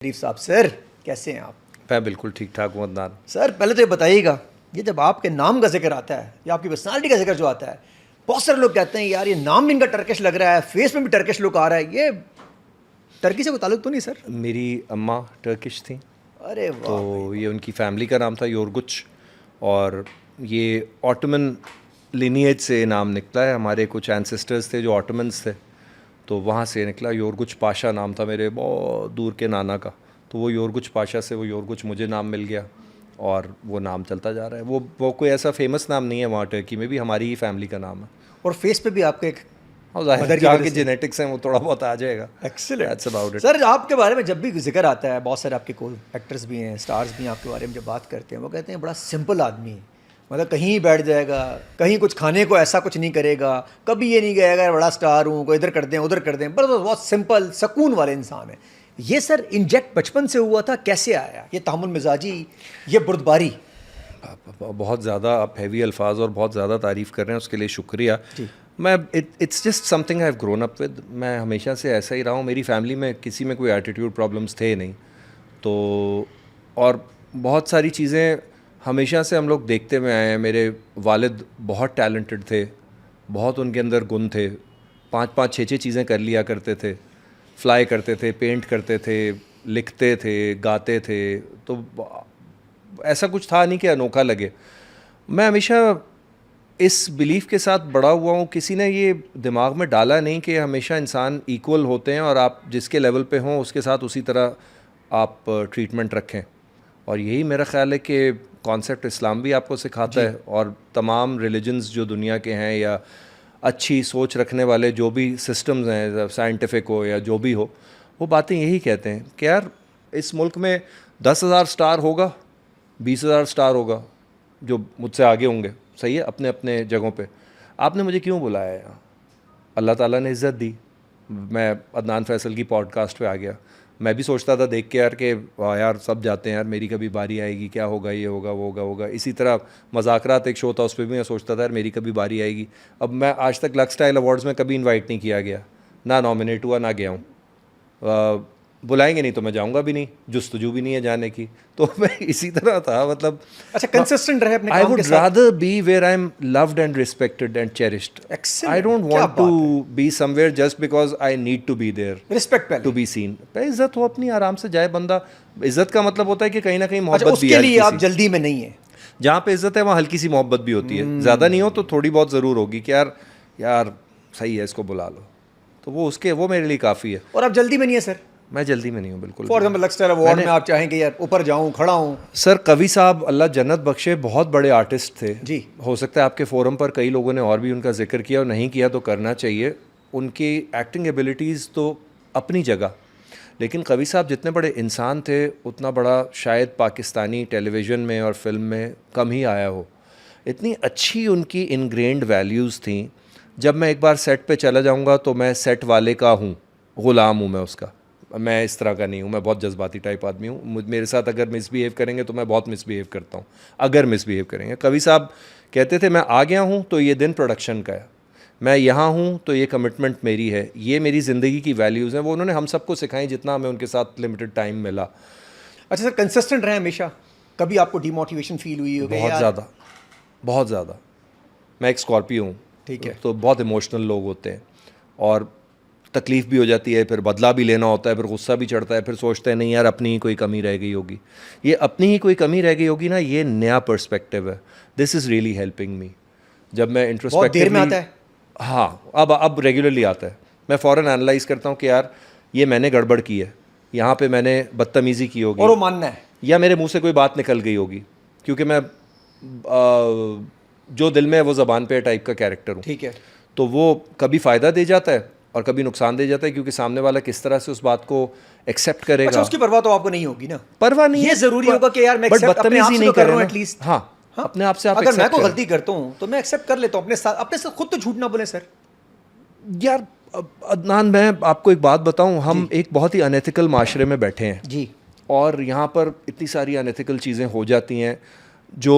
शरीफ साहब सर, कैसे हैं आप? मैं बिल्कुल ठीक ठाक हूँ अदनान। सर पहले तो ये बताइएगा, ये जब आपके नाम का जिक्र आता है या आपकी पर्सनालिटी का जिक्र जो आता है, बहुत सारे लोग कहते हैं यार ये नाम भी इनका टर्किश लग रहा है, फेस में भी टर्किश लुक आ रहा है, ये टर्की से कोई ताल्लुक तो नहीं सर? मेरी अम्मा टर्किश थी, अरे वाह। तो ये उनकी फैमिली का नाम था योरगुच, और ये ऑटोमन लिनिएज से नाम निकला है। हमारे कुछ एंसेस्टर्स थे जो ऑटोमन्स थे, तो वहाँ से निकला। योरगुच पाशा नाम था मेरे बहुत दूर के नाना का, तो वो योरगुच पाशा से वो योरगुच मुझे नाम मिल गया और वो नाम चलता जा रहा है। वो कोई ऐसा फेमस नाम नहीं है वहाँ टर्की में भी, हमारी ही फैमिली का नाम है। और फेस पे भी आपके एक जहाँ के जेनेटिक्स हैं वो थोड़ा बहुत आ जाएगा। Excellent, that's about it. Sir आपके बारे में जब भी जिक्र आता है, बहुत सारे आपके को एक्टर्स भी हैं, स्टार्स भी हैं, आपके बारे में जब बात करते हैं वो कहते हैं बड़ा सिंपल आदमी है, मतलब कहीं बैठ जाएगा, कहीं कुछ खाने को ऐसा कुछ नहीं करेगा, कभी ये नहीं कहेगा बड़ा स्टार हूँ, कोई इधर कर दें उधर कर दें, बस बहुत सिंपल सकून वाले इंसान है। ये सर इंजेक्ट बचपन से हुआ था, कैसे आया ये तहम्मुल मिजाजी, ये बुर्दबारी? बहुत ज़्यादा आप हैवी अल्फाज और बहुत ज़्यादा तारीफ़ कर रहे हैं, उसके लिए शुक्रिया। मैं it's just something I have grown up with. मैं हमेशा से ऐसा ही रहा हूँ। मेरी फैमिली में किसी में कोई एटीट्यूड प्रॉब्लम्स थे नहीं, तो और बहुत सारी चीज़ें हमेशा से हम लोग देखते हुए आए हैं। मेरे वालिद बहुत टैलेंटेड थे, बहुत उनके अंदर गुण थे, 5-5 6-6 चीज़ें कर लिया करते थे, फ्लाई करते थे, पेंट करते थे, लिखते थे, गाते थे, तो ऐसा कुछ था नहीं कि अनोखा लगे। मैं हमेशा इस बिलीफ के साथ बड़ा हुआ हूँ, किसी ने ये दिमाग में डाला नहीं कि हमेशा इंसान इक्वल होते हैं और आप जिसके लेवल पे हों उसके साथ उसी तरह आप ट्रीटमेंट रखें। और यही मेरा ख्याल है कि कॉन्सेप्ट इस्लाम भी आपको सिखाता है, और तमाम रिलीजन्स जो दुनिया के हैं या अच्छी सोच रखने वाले जो भी सिस्टम्स हैं, साइंटिफिक हो या जो भी हो, वो बातें यही कहते हैं कि यार इस मुल्क में 10,000 स्टार होगा, 20,000 स्टार होगा जो मुझसे आगे होंगे, सही है, अपने अपने जगहों पे। आपने मुझे क्यों बुलाया यहाँ? अल्लाह ताला ने इज़्ज़त दी, मैं अदनान फैसल की पॉडकास्ट पे आ गया। मैं भी सोचता था देख के यार कि वाह यार सब जाते हैं यार, मेरी कभी बारी आएगी, क्या होगा, ये होगा वो होगा। इसी तरह मज़ाकरात एक शो था, उस पर भी मैं सोचता था यार मेरी कभी बारी आएगी। अब मैं आज तक लक्स स्टाइल अवार्ड्स में कभी इन्वाइट नहीं किया गया, ना नॉमिनेट हुआ, ना गया हूँ। बुलाएंगे नहीं तो मैं जाऊंगा भी नहीं, जुस्तजू भी नहीं है जाने की। तो मैं इसी तरह था, मतलब अच्छा कंसिस्टेंट रहे अपने आई काम वुड के साथ। Rather be where I am loved and respected and cherished. Excellent, I don't क्या want to be somewhere just because I need to be there respect पहले टू बी सीन। पे इज्जत हो अपनी, आराम से जाए बंदा। इज्जत का मतलब होता है कि कहीं ना कहीं अच्छा मोहब्बत भी उसके है लिए आप हल्की सी। जल्दी में नहीं है? जहाँ पे इज्जत है वहाँ हल्की सी मोहब्बत भी होती है, ज़्यादा नहीं हो तो थोड़ी बहुत ज़रूर होगी कि यार यार सही है इसको बुला लो, तो वो मेरे लिए काफ़ी है। और आप जल्दी में नहीं है सर? मैं जल्दी में नहीं हूँ बिल्कुल। For example lux style award में आप चाहेंगे यार ऊपर जाऊं, खड़ा हूं? सर कवि साहब अल्लाह जन्नत बख्शे बहुत बड़े आर्टिस्ट थे जी। हो सकता है आपके फोरम पर कई लोगों ने और भी उनका जिक्र किया और नहीं किया तो करना चाहिए। उनकी एक्टिंग एबिलिटीज़ तो अपनी जगह, लेकिन कवि साहब जितने बड़े इंसान थे उतना बड़ा शायद पाकिस्तानी टेलीविज़न में और फिल्म में कम ही आया हो। इतनी अच्छी उनकी इनग्रेन्ड वैल्यूज़ थी। जब मैं एक बार सेट पे चला जाऊंगा तो मैं सेट वाले का हूँ, ग़ुलाम हूँ मैं उसका। मैं इस तरह का नहीं हूँ, मैं बहुत जज्बाती टाइप आदमी हूँ। मेरे साथ अगर मिसबिहेव करेंगे तो मैं बहुत मिसबिहेव करता हूँ, अगर मिसबिहेव करेंगे। कवि साहब कहते थे मैं आ गया हूँ तो ये दिन प्रोडक्शन का है, मैं यहाँ हूँ तो ये कमिटमेंट मेरी है, ये मेरी ज़िंदगी की वैल्यूज़ हैं। वो उन्होंने हम सबको सिखाई जितना हमें उनके साथ लिमिटेड टाइम मिला। अच्छा सर कंसिस्टेंट रहे हमेशा, कभी आपको डिमोटिवेशन फील हुई होगी? बहुत ज़्यादा, बहुत ज़्यादा। मैं एक स्कॉर्पियो हूँ, ठीक है, तो बहुत इमोशनल लोग होते हैं और तकलीफ़ भी हो जाती है, फिर बदला भी लेना होता है, फिर गुस्सा भी चढ़ता है, फिर सोचते हैं नहीं यार अपनी ही कोई कमी रह गई होगी। ये अपनी ही कोई कमी रह गई होगी ना, ये नया पर्सपेक्टिव है। This is really helping me. जब मैं बहुत देर में आता है? हाँ, अब रेगुलरली आता है। मैं फ़ौरन एनालाइज करता हूँ कि यार ये मैंने गड़बड़ की है, यहाँ पे मैंने बदतमीज़ी की होगी, और वो मानना है, या मेरे मुंह से कोई बात निकल गई होगी, क्योंकि मैं जो दिल में है वो ज़बान पे टाइप का कैरेक्टर हूँ। ठीक है, तो वो कभी फ़ायदा दे जाता है और कभी नुकसान दे जाता है, क्योंकि सामने वाला किस तरह से उस बात को एक्सेप्ट करेगा। अच्छा उसकी परवाह तो आपको नहीं होगी ना? परवाह नहीं ये है, जरूरी होगा कि यार मैं बट अपने आप बदतमीजी से नहीं तो कर रहा करें हूँ ना। एटलीस्ट। हाँ, अपने आप से आप अगर मैं accept कोई करें। गलती करता हूँ तो मैं एक्सेप्ट कर लेता हूँ, अपने साथ खुद तो झूठ ना बोले सर। यार अदनान मैं आपको एक बात बताऊं, हम एक बहुत ही अनएथिकल माशरे में बैठे हैं जी, और यहाँ पर इतनी सारी अनएथिकल चीज़ें हो जाती हैं जो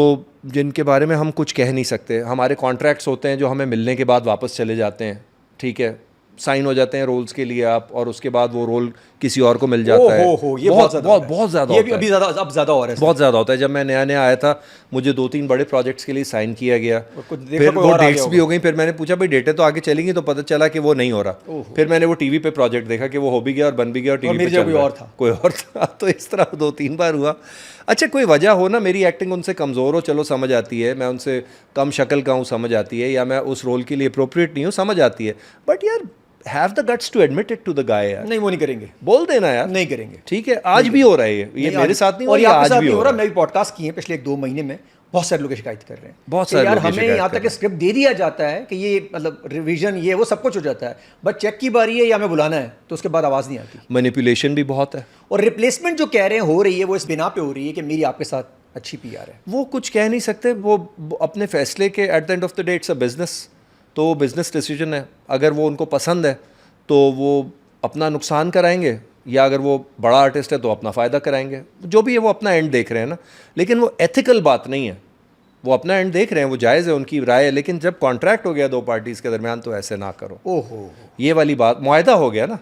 जिनके बारे में हम कुछ कह नहीं सकते। हमारे कॉन्ट्रैक्ट्स होते हैं जो हमें मिलने के बाद वापस चले जाते हैं, ठीक है, साइन हो जाते हैं रोल्स के लिए आप, और उसके बाद वो रोल किसी और को मिल जाता है। ये बहुत ज़्यादा ये भी अभी ज़्यादा अब ज़्यादा हो रहा है। बहुत ज़्यादा होता है। जब मैं नया नया आया था मुझे 2-3 बड़े प्रोजेक्ट्स के लिए साइन किया गया, फिर वो डेट्स भी हो गई, फिर मैंने पूछा भाई डेटें तो आगे चलेंगी, तो पता चला कि वो नहीं हो रहा। फिर मैंने वो टीवी पे प्रोजेक्ट देखा कि वो हो भी गया और बन भी गया और टीवी पे चल रहा है, कोई और था। तो इस तरह 2-3 बार हुआ। अच्छा, कोई वजह हो ना, मेरी एक्टिंग उनसे कमज़ोर हो, चलो समझ आती है, मैं उनसे कम शक्ल का हूँ समझ आती है, या मैं उस रोल के लिए अप्रोप्रिएट नहीं हूँ समझ आती है, बट यार have the guts to admit it to the guy यार। नहीं, वो नहीं करेंगे, बोल देना यार, नहीं करेंगे। ठीक है, आज भी हो रहा है ये मेरे साथ नहीं हो रहा, आज भी हो रहा है। मैं भी पॉडकास्ट किए पिछले 1-2 महीने में, बहुत सारे लोग शिकायत कर रहे हैं, बहुत सारे यार लोग हमें यहाँ तक स्क्रिप्ट दे दिया जाता है कि ये मतलब रिवीजन ये वो सब कुछ हो जाता है, बट चेक की बारी है या हमें बुलाना है तो उसके बाद आवाज़ नहीं आती। मैनिपुलेशन भी बहुत है, और रिप्लेसमेंट जो कह रहे हैं हो रही है वो इस बिना पे हो रही है कि मेरी आपके साथ अच्छी PR है। वो कुछ कह नहीं सकते, वो अपने फैसले के at the end of the day it's a business, तो वो बिजनेस डिसीजन है। अगर वो उनको पसंद है तो वो अपना नुकसान कराएंगे, या अगर वो बड़ा आर्टिस्ट है तो अपना फ़ायदा कराएंगे, जो भी है वो अपना एंड देख रहे हैं ना। लेकिन वो एथिकल बात नहीं है, वो अपना एंड देख रहे हैं, वो जायज़ है, उनकी राय है, लेकिन जब कॉन्ट्रैक्ट हो गया 2 पार्टीज़ के दरमियान तो ऐसे ना करो। ओहो, ये वाली बात, मुआहदा हो गया ना,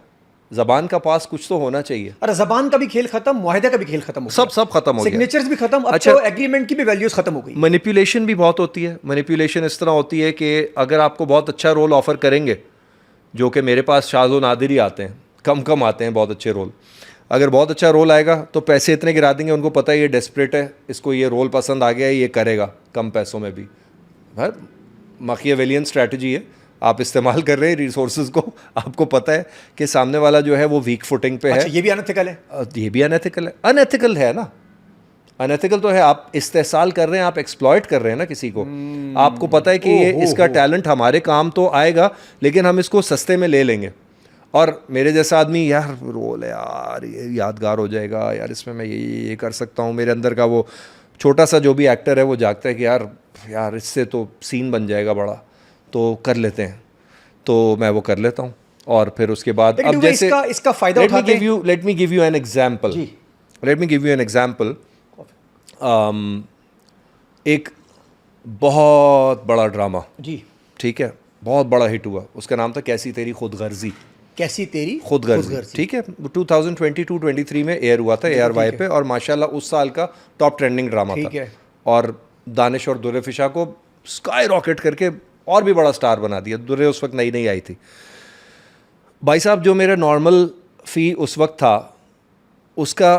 ज़बान का पास कुछ तो होना चाहिए। अरे ज़बान का भी खेल खत्म, मुआहदा का भी खेल खत्म हो गया, सब खत्म हो गया, सिग्नेचर्स भी खत्म, अब अच्छा, तो एग्रीमेंट की भी वैल्यूज खत्म हो गई। मैनिपुलेशन भी बहुत होती है। मैनिपुलेशन इस तरह होती है कि अगर आपको बहुत अच्छा रोल ऑफर करेंगे, जो कि मेरे पास शाज़ो नादिर ही आते हैं, कम आते हैं बहुत अच्छे रोल, अगर बहुत अच्छा रोल आएगा तो पैसे इतने गिरा देंगे, उनको पता है ये डेस्परेट है, इसको ये रोल पसंद आ गया है, ये करेगा कम पैसों में भी। भाई माकियावेलियन स्ट्रैटेजी है, आप इस्तेमाल कर रहे हैं रिसोर्सेज को, आपको पता है कि सामने वाला जो है वो वीक फुटिंग पे है। ये भी अनएथिकल है, ये भी अनएथिकल है, अनएथिकल है ना, अनएथिकल तो है, आप इस्तेसाल कर रहे हैं, आप एक्सप्लॉइट कर रहे हैं ना किसी को। आपको पता है कि ये इसका टैलेंट हमारे काम तो आएगा, लेकिन हम इसको सस्ते में ले लेंगे। और मेरे जैसा आदमी, यार रोल है यार, ये यादगार हो जाएगा यार, इसमें मैं ये कर सकता हूँ, मेरे अंदर का वो छोटा सा जो भी एक्टर है वो जागता है कि यार इससे तो सीन बन जाएगा बड़ा, तो कर लेते हैं, तो मैं वो कर लेता हूँ। और फिर उसके बाद अब जैसे इसका फायदा उठाते हैं। Let me give you an example. एक बहुत बड़ा ड्रामा जी, ठीक है, बहुत बड़ा हिट हुआ, उसका नाम था कैसी तेरी खुदगर्जी। कैसी तेरी खुदगर्जी, ठीक है, 2022-23 में एयर हुआ था ARY पे, और माशाल्लाह उस साल का टॉप ट्रेंडिंग ड्रामा था, और दानिश और दुर्रे फिशा को स्काई रॉकेट करके और भी बड़ा स्टार बना दिया। दुर्रे उस वक्त नई आई थी। भाई साहब, जो मेरा नॉर्मल फ़ी उस वक्त था उसका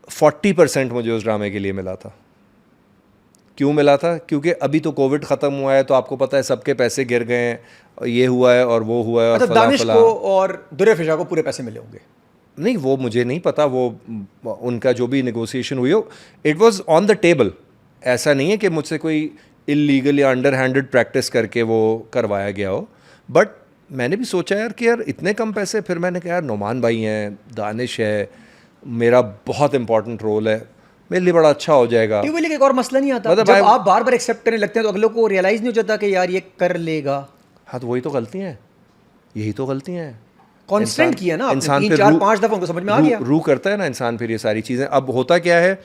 40% मुझे उस ड्रामे के लिए मिला था। क्यों मिला था? क्योंकि अभी तो कोविड ख़त्म हुआ है, तो आपको पता है सबके पैसे गिर गए हैं, ये हुआ है और वो हुआ है, और दानिश को और दुर्रे फिशा को पूरे पैसे मिले होंगे। नहीं, वो मुझे नहीं पता, वो उनका जो भी नेगोशिएशन हुई हो, it was on the table. ऐसा नहीं है कि मुझसे कोई इलीगल या अंडर हैंडेड प्रैक्टिस करके वो करवाया गया हो, बट मैंने भी सोचा यार कि यार इतने कम पैसे, फिर मैंने कहा यार नोमान भाई हैं, दानिश है, मेरा बहुत इंपॉर्टेंट रोल है, मेरे लिए बड़ा अच्छा हो जाएगा। लेकिन एक और मसला नहीं आता, जब आप बार बार एक्सेप्ट करने लगते हैं तो अगले को रियलाइज नहीं हो जाता कि यार ये कर लेगा। हाँ, तो वही तो गलती है, यही तो गलतियाँ हैं। कॉन्स्टेंट किया ना इंसान, 3-4-5 दफ़ा उनको समझ में आ गया, रू करता है ना इंसान फिर ये सारी चीज़ें। अब होता क्या है,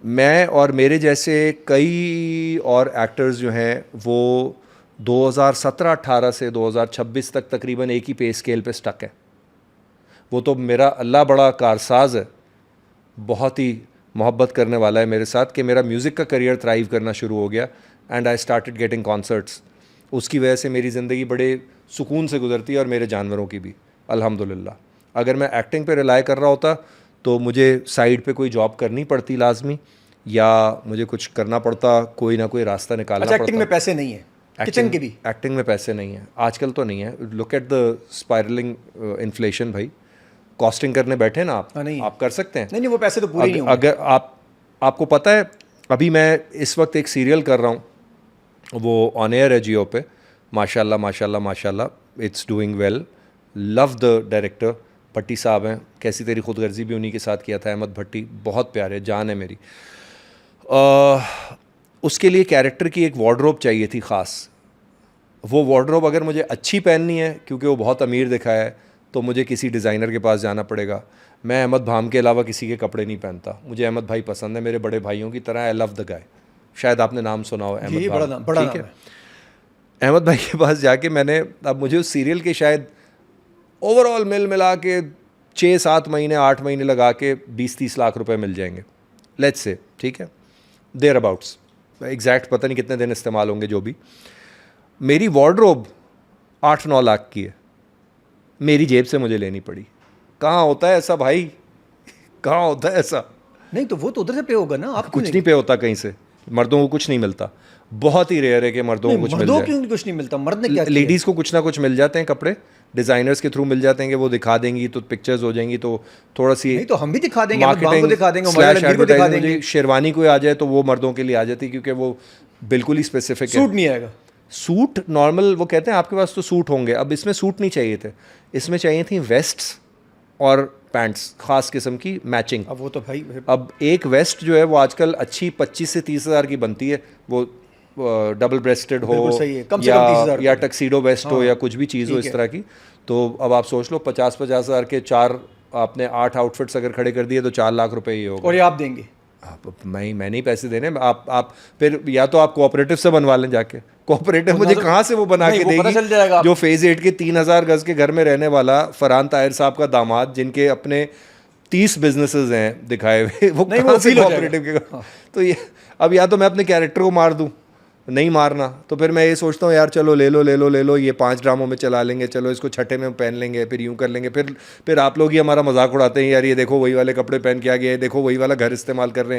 मैं और मेरे जैसे कई और एक्टर्स जो हैं वो 2017-18 से 2026 तक तकरीबन एक ही पे स्केल पे स्टक है। वो तो मेरा अल्लाह बड़ा कारसाज है, बहुत ही मोहब्बत करने वाला है मेरे साथ, कि मेरा म्यूज़िक का करियर थ्राइव करना शुरू हो गया, and I started getting concerts. उसकी वजह से मेरी ज़िंदगी बड़े सुकून से गुजरती है, और मेरे जानवरों की भी अल्हम्दुलिल्लाह। अगर मैं एक्टिंग पे रिलाई कर रहा होता तो मुझे साइड पे कोई जॉब करनी पड़ती लाजमी, या मुझे कुछ करना पड़ता, कोई ना कोई रास्ता निकालना पड़ता। एक्टिंग में पैसे नहीं है, किचन के भी एक्टिंग में पैसे नहीं है आजकल, तो नहीं है। Look at the spiralling inflation भाई, कॉस्टिंग करने बैठे ना आप कर सकते हैं। नहीं, वो पैसे तो पूरे नहीं होंगे। अगर आपको पता है, अभी मैं इस वक्त एक सीरियल कर रहा हूँ, वो ऑन एयर है जियो पे, माशाल्लाह माशाल्लाह माशाल्लाह, it's doing well. Love the director, Bhatti साहब हैं, कैसी तेरी खुदगर्जी भी उन्हीं के साथ किया था, अहमद भट्टी, बहुत प्यारे, जान है मेरी। उसके लिए कैरेक्टर की एक वार्डरोब चाहिए थी ख़ास। वो वार्डरोब अगर मुझे अच्छी पहननी है, क्योंकि वो बहुत अमीर दिखाया है, तो मुझे किसी डिज़ाइनर के पास जाना पड़ेगा। मैं अहमद भाम के अलावा किसी के कपड़े नहीं पहनता, मुझे अहमद भाई पसंद है, मेरे बड़े भाइयों की तरह। आई लव द गाय, शायद आपने नाम सुना हो, अहमद भाई, ठीक है। अहमद भाई के पास जाके मैंने, अब मुझे उस सीरियल के शायद ओवरऑल मिला के 6-7 महीने 8 महीने लगा के 20-30 लाख रुपए मिल जाएंगे, लेट्स से, ठीक है, देयर अबाउट्स, एग्जैक्ट पता नहीं कितने दिन इस्तेमाल होंगे जो भी। मेरी वार्डरोब 8-9 लाख की है, मेरी जेब से मुझे लेनी पड़ी। कहाँ होता है ऐसा भाई, कहाँ होता है ऐसा? नहीं तो वो तो उधर से पे होगा ना, आप कुछ नहीं पे होता कहीं से, मर्दों को कुछ नहीं मिलता, बहुत ही रेयर है कि मर्दों को कुछ मिल मर्दों जाए। क्यों कुछ नहीं मिलता, मर्द ने क्या किया? लेडीज़ को कुछ ना कुछ मिल जाते हैं कपड़े, डिज़ाइनर्स के थ्रू मिल जाते हैं कि वो दिखा देंगी तो पिक्चर्स हो जाएंगी, तो थोड़ा सी नहीं तो हम भी दिखा देंगे, हम को दिखा देंगे, हमारे स्लैश लड़की को दिखा देंगे। एडवर्टाइजिंग, शेरवानी कोई आ जाए तो वो मर्दों के लिए आ जाती है क्योंकि वो बिल्कुल ही स्पेसिफिक है। सूट नहीं आएगा। सूट नॉर्मल, वो कहते हैं आपके पास तो सूट होंगे, अब इसमें सूट नहीं चाहिए थे, इसमें चाहिए थी वेस्ट्स और पैंट्स खास किस्म की मैचिंग। अब वो तो भाई अब एक वेस्ट जो है वो आजकल अच्छी 25 से 30 हज़ार की बनती है, वो डबल ब्रेस्टेड हो बिल्कुल सही है, कम से कम 30,000 या टक्सीडो वेस्ट हो हाँ, या कुछ भी चीज़ हो ठीक इस है। तरह की। तो अब आप सोच लो 50-50 हज़ार के 4, आपने 8 आउटफिट्स अगर खड़े कर दिए तो 4 लाख रुपए ही होगा। और ये आप देंगे? मैं नहीं पैसे देने, आप फिर या तो आप कोऑपरेटिव से बनवा लें जाके, कोऑपरेटिव मुझे कहाँ से वो बना नहीं, के वो पता देगी? चल जाएगा जो फेज 8 के 3,000 गज के घर में रहने वाला फरहान ताहिर साहब का दामाद, जिनके अपने 30 बिजनेसेस हैं दिखाए हुए, वो नहीं, कहाँ वो से feel हो कोऑपरेटिव के? तो ये अब या तो मैं अपने कैरेक्टर को मार दूं, नहीं मारना तो फिर मैं ये सोचता हूँ यार चलो ले लो ये 5 ड्रामों में चला लेंगे, चलो इसको छठे में पहन लेंगे, फिर यूं कर लेंगे, फिर आप लोग ही हमारा मजाक उड़ाते हैं यार ये देखो वही वाले कपड़े पहन के आ गए, देखो वही वाला घर इस्तेमाल कर रहे हैं।